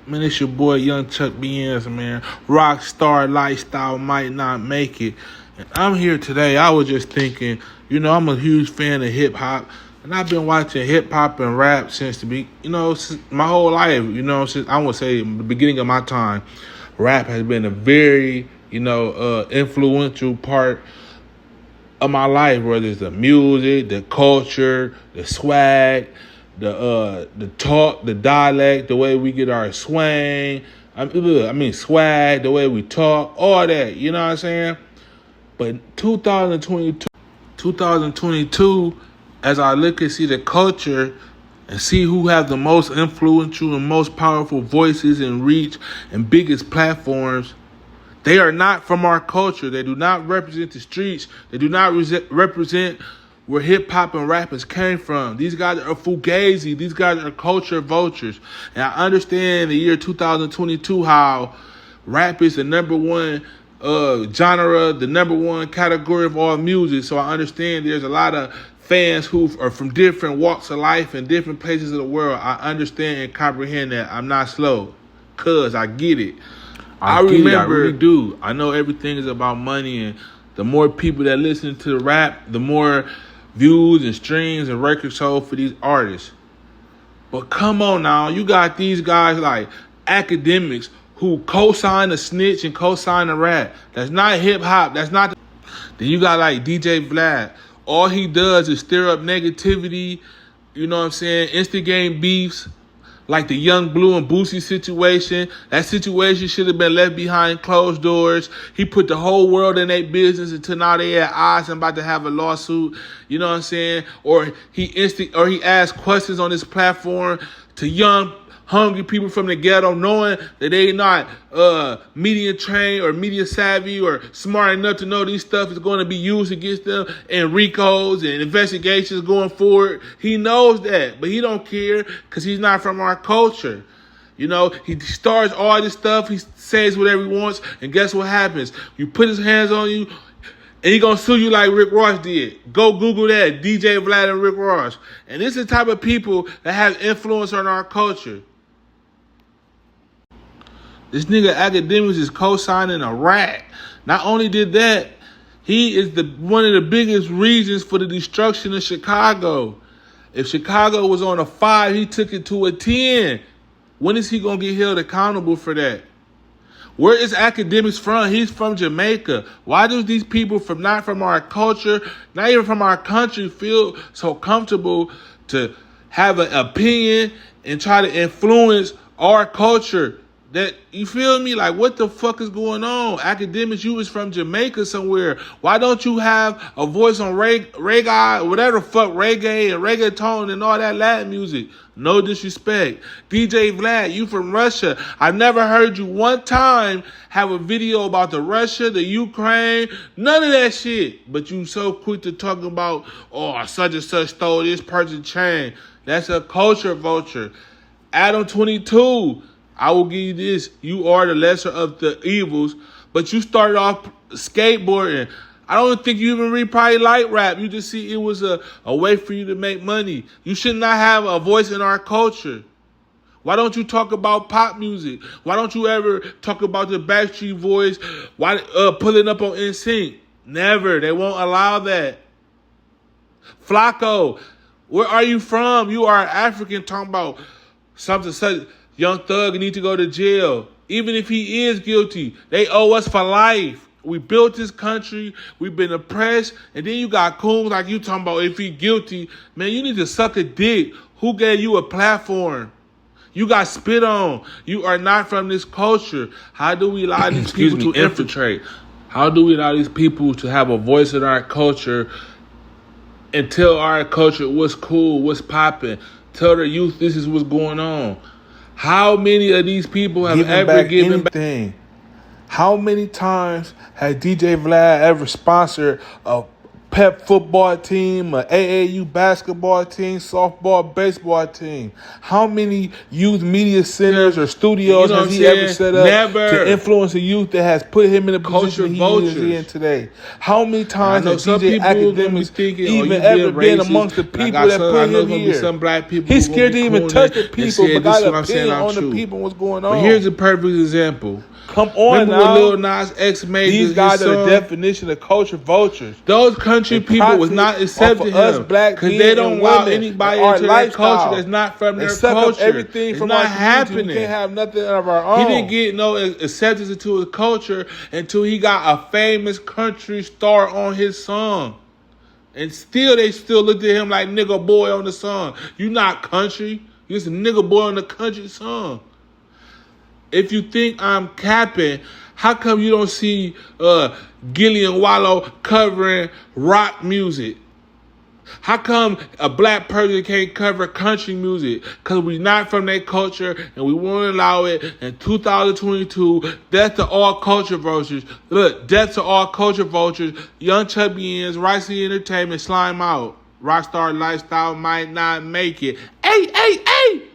Man, it's your boy Young Chuck BNs, man. Rockstar lifestyle might not make it. And I'm here today. I was just thinking, I'm a huge fan of hip hop. And I've been watching hip hop and rap since since my whole life, since I would say the beginning of my time. Rap has been a very, influential part of my life, whether it's the music, the culture, the swag, the talk, the dialect, the way we get our swang. Swag, the way we talk, all that. You know what I'm saying? But 2022, as I look and see the culture and see who have the most influential and most powerful voices and reach and biggest platforms, they are not from our culture. They do not represent the streets. They do not represent where hip-hop and rappers came from. These guys are fugazi. These guys are culture vultures. And I understand in the year 2022 how rap is the number one genre, the number one category of all music. So I understand there's a lot of fans who are from different walks of life and different places of the world. I understand and comprehend that. I'm not slow, cuz I get it. I really do. I know everything is about money, and the more people that listen to the rap, the more views and streams and records sold for these artists. But come on now, you got these guys like Akademiks who co-sign a snitch and co-sign a rap. That's not hip hop. That's not. Then you got like DJ Vlad. All he does is stir up negativity. You know what I'm saying? Instigate beefs. Like the Young Blue and Boosie situation. That situation should have been left behind closed doors. He put the whole world in their business until now they at odds and about to have a lawsuit. You know what I'm saying? Or he asked questions on this platform to young, hungry people from the ghetto, knowing that they not media trained or media savvy or smart enough to know these stuff is going to be used against them in RICOs and investigations going forward. He knows that, but he don't care because he's not from our culture. He starts all this stuff. He says whatever he wants, and guess what happens? You put his hands on you, and he gonna sue you like Rick Ross did. Go Google that, DJ Vlad and Rick Ross. And this is the type of people that have influence on our culture. This nigga Akademiks is co-signing a rat. Not only did that, he is one of the biggest reasons for the destruction of Chicago. If Chicago was on a 5, he took it to a 10. When is he going to get held accountable for that? Where is Akademiks from? He's from Jamaica. Why do these people not from our culture, not even from our country, feel so comfortable to have an opinion and try to influence our culture? That, you feel me? Like, what the fuck is going on? Akademiks, you was from Jamaica somewhere. Why don't you have a voice on reggae, whatever the fuck, reggae and reggaeton and all that Latin music? No disrespect. DJ Vlad, you from Russia. I've never heard you one time have a video about the Russia, the Ukraine, none of that shit. But you so quick to talk about, such and such stole this person's chain. That's a culture vulture. ADAM22. I will give you this. You are the lesser of the evils, but you started off skateboarding. I don't think you even probably like rap. You just see it was a way for you to make money. You should not have a voice in our culture. Why don't you talk about pop music? Why don't you ever talk about the Backstreet Boys? Why pulling up on NSYNC? Never. They won't allow that. Flako, where are you from? You are African talking about something such. Young Thug need to go to jail. Even if he is guilty, they owe us for life. We built this country. We've been oppressed. And then you got coons like you talking about if he guilty. Man, you need to suck a dick. Who gave you a platform? You got spit on. You are not from this culture. How do we allow these people to infiltrate? How do we allow these people to have a voice in our culture and tell our culture what's cool, what's popping? Tell the youth this is what's going on. How many of these people have ever given anything? How many times has DJ Vlad ever sponsored a pep football team, a AAU basketball team, softball, baseball team. How many youth media centers or studios has he ever set up to influence a youth that has put him in a position he is in today? How many times has DJ Akademiks even ever been amongst the people that put him here? Some black people He's scared to even touch the people, but got an opinion on the people and what's going on. But here's a perfect example. Come on. Remember now. when Lil Nas X made these guys are the definition of culture vultures. Those country people was not accepting him because they don't allow anybody into their culture that's not from their culture. Everything it's from not our happening. We can't have nothing of our own. He didn't get no acceptance into his culture until he got a famous country star on his song. And they still looked at him like nigga boy on the song. You not country. You just a nigga boy on the country song. If you think I'm capping, how come you don't see Gillian Wallow covering rock music? How come a black person can't cover country music? Because we're not from that culture and we won't allow it. In 2022, death to all culture vultures. Look, death to all culture vultures. Young Chubby Ends, Ricey Entertainment, slime out. Rockstar lifestyle might not make it. Hey, hey, hey!